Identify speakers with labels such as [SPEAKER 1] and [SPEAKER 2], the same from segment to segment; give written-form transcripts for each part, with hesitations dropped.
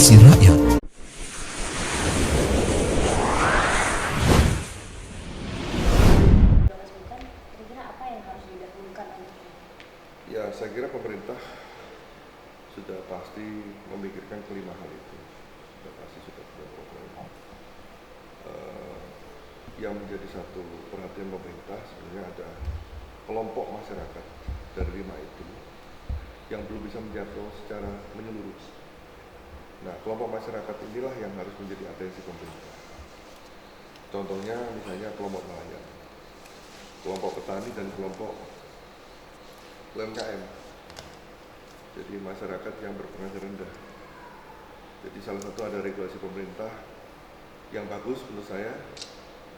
[SPEAKER 1] aspirasi rakyat.
[SPEAKER 2] Ya, saya kira pemerintah sudah pasti memikirkan kelima hal itu. Sudah dilakukan. Yang menjadi satu perhatian pemerintah sebenarnya ada kelompok masyarakat dari lima itu yang belum bisa menjangkau secara menyeluruh. Nah, kelompok masyarakat inilah yang harus menjadi atensi pemerintah. Contohnya misalnya kelompok nelayan, kelompok petani dan kelompok UMKM. Jadi masyarakat yang berpenghasilan rendah. Jadi salah satu ada regulasi pemerintah yang bagus menurut saya,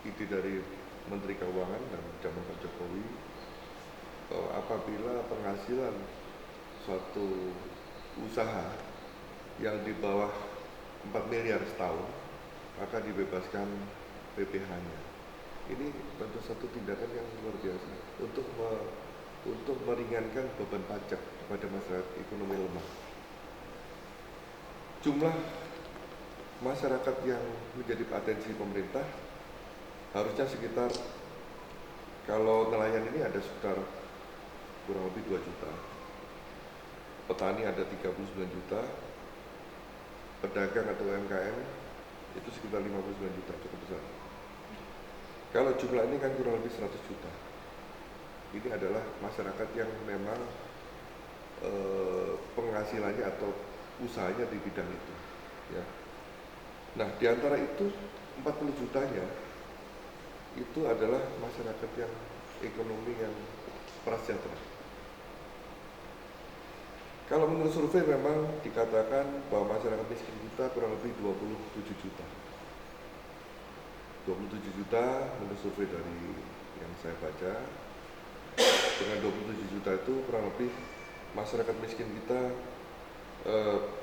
[SPEAKER 2] ide dari Menteri Keuangan dan zaman Pak Jokowi, apabila penghasilan suatu usaha yang di bawah 4 miliar setahun, maka dibebaskan PPh-nya. Ini tentu satu tindakan yang luar biasa untuk meringankan beban pajak kepada masyarakat ekonomi lemah. Jumlah masyarakat yang menjadi atensi pemerintah harusnya sekitar, kalau nelayan ini ada sekitar kurang lebih 2 juta, petani ada 39 juta, pedagang atau UMKM itu sekitar 59 juta, cukup besar. Kalau jumlah ini kan kurang lebih 100 juta. Ini adalah masyarakat yang memang penghasilannya atau usahanya di bidang itu, ya. Nah, di antara itu 40 jutanya itu adalah masyarakat yang ekonomi yang prasejahtera. Kalau menurut survei memang dikatakan bahwa masyarakat miskin kita kurang lebih 27 juta. 27 juta menurut survei dari yang saya baca. Dengan 27 juta itu kurang lebih masyarakat miskin kita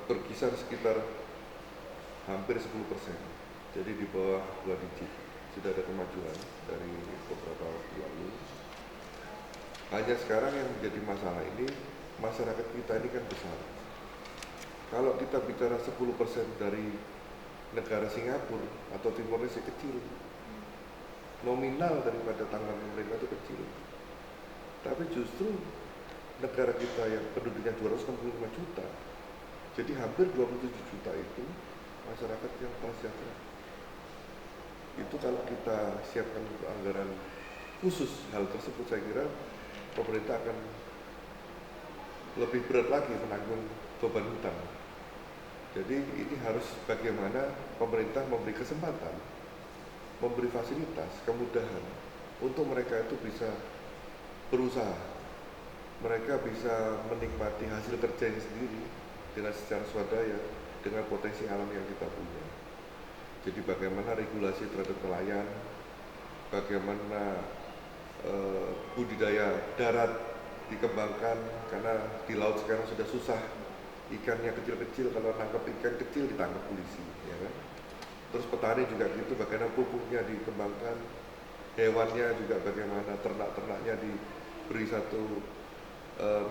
[SPEAKER 2] berkisar sekitar hampir 10%. Jadi di bawah 2 digit. Sudah ada kemajuan dari beberapa waktu lalu. Hanya sekarang yang menjadi masalah ini, masyarakat kita ini kan besar. Kalau kita bicara 10% dari negara Singapura atau Timor Leste kecil, nominal daripada tanggungan pemerintah itu kecil. Tapi justru negara kita yang penduduknya 265 juta, jadi hampir 27 juta itu masyarakat yang prasejahtera. Itu kalau kita siapkan anggaran khusus hal tersebut, saya kira pemerintah akan lebih berat lagi menanggung beban hutang. Jadi ini harus bagaimana pemerintah memberi kesempatan, memberi fasilitas, kemudahan untuk mereka itu bisa berusaha. Mereka bisa menikmati hasil kerjanya sendiri dengan secara swadaya, dengan potensi alam yang kita punya. Jadi bagaimana regulasi terhadap nelayan, bagaimana budidaya darat dikembangkan, karena di laut sekarang sudah susah, ikannya kecil-kecil, kalau nangkap ikan kecil ditangkap polisi, ya kan? Terus petani juga gitu, bagaimana pupuknya dikembangkan, hewannya juga bagaimana ternak-ternaknya diberi satu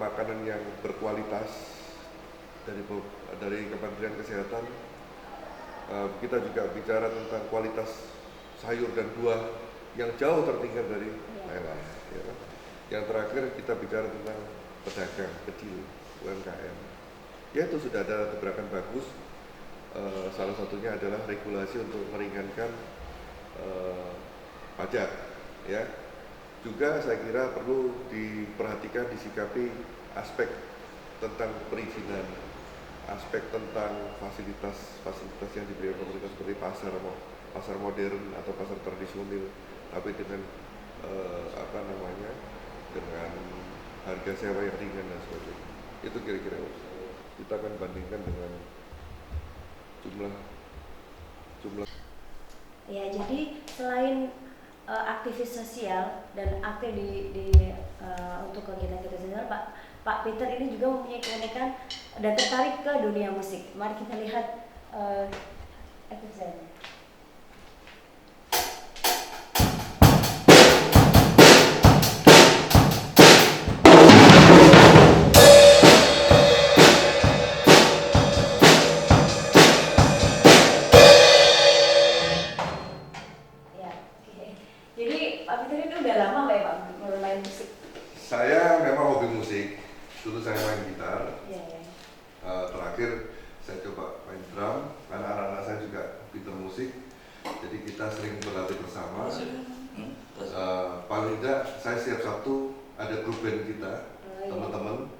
[SPEAKER 2] makanan yang berkualitas dari Kementerian Kesehatan. Kita juga bicara tentang kualitas sayur dan buah yang jauh tertinggal dari Thailand, ya kan? Yang terakhir kita bicara tentang pedagang kecil, UMKM. Ya, itu sudah ada gebrakan bagus. Salah satunya adalah regulasi untuk meringankan pajak, ya. Juga saya kira perlu diperhatikan, disikapi aspek tentang perizinan, aspek tentang fasilitas yang diberikan pemerintah seperti pasar modern atau pasar tradisional, tapi dengan dengan harga sewa yang ringan dan sebagainya. Itu kira-kira kita akan bandingkan dengan jumlah.
[SPEAKER 3] Ya, jadi selain aktivis sosial dan aktif untuk kegiatan sosial, Pak Peter ini juga mempunyai keunikan dan tertarik ke dunia musik. Mari kita lihat episode.
[SPEAKER 2] dulu saya main gitar,
[SPEAKER 3] Iya, iya.
[SPEAKER 2] terakhir saya coba main drum karena anak-anak saya juga pintar musik, jadi kita sering berlatih bersama. Paling tidak saya setiap Sabtu ada grup band kita, teman-teman,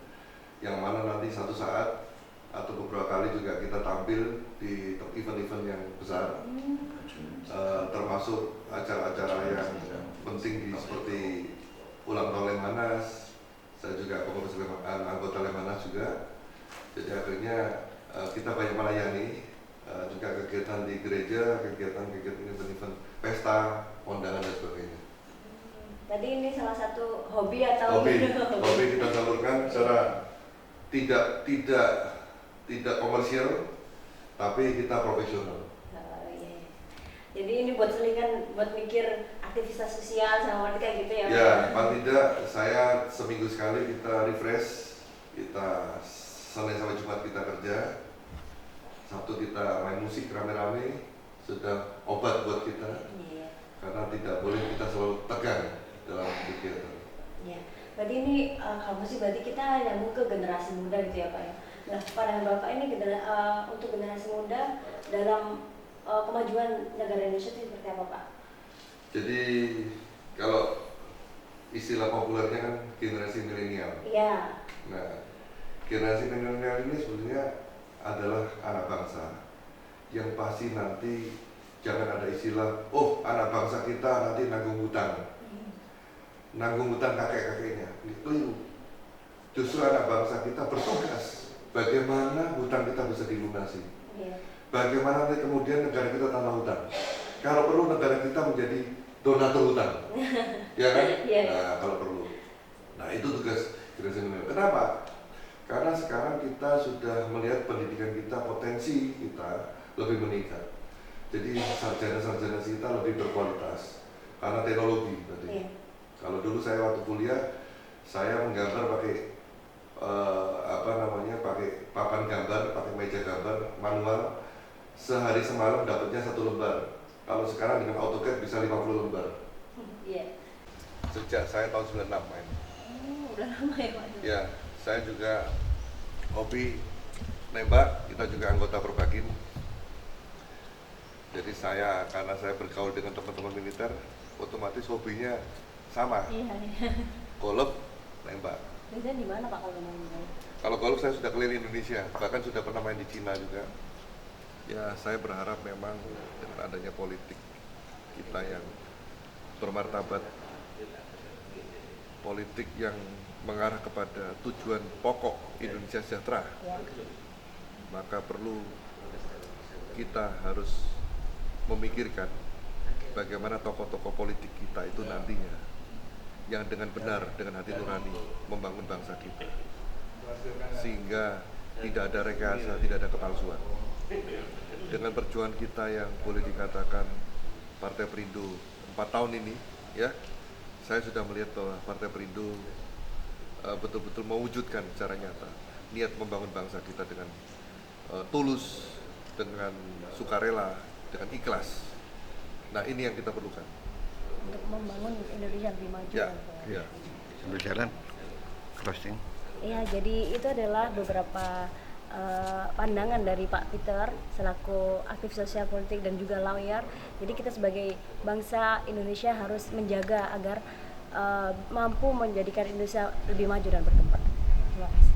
[SPEAKER 2] yang mana nanti satu saat atau beberapa kali juga kita tampil di event-event yang besar, termasuk acara-acara yang penting seperti ulang tahun Lemhanas. Saya juga pengurus anggota Lemhanas juga, jadi akhirnya kita banyak melayani juga kegiatan di gereja, kegiatan event pesta, kondangan dan sebagainya.
[SPEAKER 3] Berarti ini salah satu hobi atau
[SPEAKER 2] Hobi kita salurkan secara tidak komersial, tapi kita profesional.
[SPEAKER 3] Iya. Jadi ini buat selingan, buat mikir aktivitas sosial sama kayak gitu ya?
[SPEAKER 2] Ya, paling tidak saya seminggu sekali kita refresh, kita Senin sampai Jumat kita kerja, Sabtu kita main musik rame-rame, sudah obat buat kita.
[SPEAKER 3] Iya.
[SPEAKER 2] Karena tidak boleh kita selalu tegang dalam kegiatan.
[SPEAKER 3] Ya, berarti ini kamu sih berarti kita nyambung ke generasi muda gitu ya Pak ya. Nah, pandangan Bapak ini untuk generasi muda dalam kemajuan negara Indonesia itu seperti apa Pak?
[SPEAKER 2] Jadi kalau istilah populernya kan generasi milenial.
[SPEAKER 3] Iya.
[SPEAKER 2] Nah, generasi milenial ini sebenarnya adalah anak bangsa yang pasti nanti jangan ada istilah, oh anak bangsa kita nanti nanggung hutang. Nanggung hutang kakek-kakeknya, itu justru anak bangsa kita bertugas bagaimana hutang kita bisa dilunasi, bagaimana nanti kemudian negara kita tanpa hutang, kalau perlu negara kita menjadi donatur hutang, ya kan? Nah kalau perlu, nah itu tugas generasi milenial. Kenapa? Karena sekarang kita sudah melihat pendidikan kita, potensi kita lebih meningkat, jadi sarjana-sarjana kita lebih berkualitas karena teknologi tadi. Kalau dulu saya waktu kuliah, saya menggambar pakai pakai papan gambar, pakai meja gambar manual, sehari semalam dapatnya 1 lembar. Kalau sekarang dengan AutoCAD bisa 50 lembar.
[SPEAKER 3] Iya.
[SPEAKER 2] Sejak saya tahun 96 main.
[SPEAKER 3] Udah lama ya Pak?
[SPEAKER 2] Ya, saya juga hobi nembak, kita juga anggota Perbakin. Jadi karena saya bergaul dengan teman-teman militer, otomatis hobinya sama.
[SPEAKER 3] Iya.
[SPEAKER 2] Golf, nembak.
[SPEAKER 3] Biasanya di mana Pak kalau main?
[SPEAKER 2] Kalau golf saya sudah keliling Indonesia, bahkan sudah pernah main di Cina juga. Ya, saya berharap memang dengan adanya politik kita yang bermartabat, politik yang mengarah kepada tujuan pokok Indonesia sejahtera, maka perlu kita harus memikirkan bagaimana tokoh-tokoh politik kita itu nantinya yang dengan benar, dengan hati nurani membangun bangsa kita, sehingga tidak ada rekayasa, tidak ada kepalsuan. Dengan perjuangan kita yang boleh dikatakan Partai Perindo 4 tahun ini, ya, saya sudah melihat bahwa Partai Perindo betul-betul mewujudkan secara nyata niat membangun bangsa kita dengan tulus, dengan sukarela, dengan ikhlas. Nah, ini yang kita perlukan
[SPEAKER 3] untuk membangun Indonesia lebih maju.
[SPEAKER 2] Ya.
[SPEAKER 1] Sambil jalan closing.
[SPEAKER 3] Iya, jadi itu adalah beberapa pandangan dari Pak Peter selaku aktif sosial politik dan juga lawyer. Jadi kita sebagai bangsa Indonesia harus menjaga agar mampu menjadikan Indonesia lebih maju dan berkembang. Terima kasih.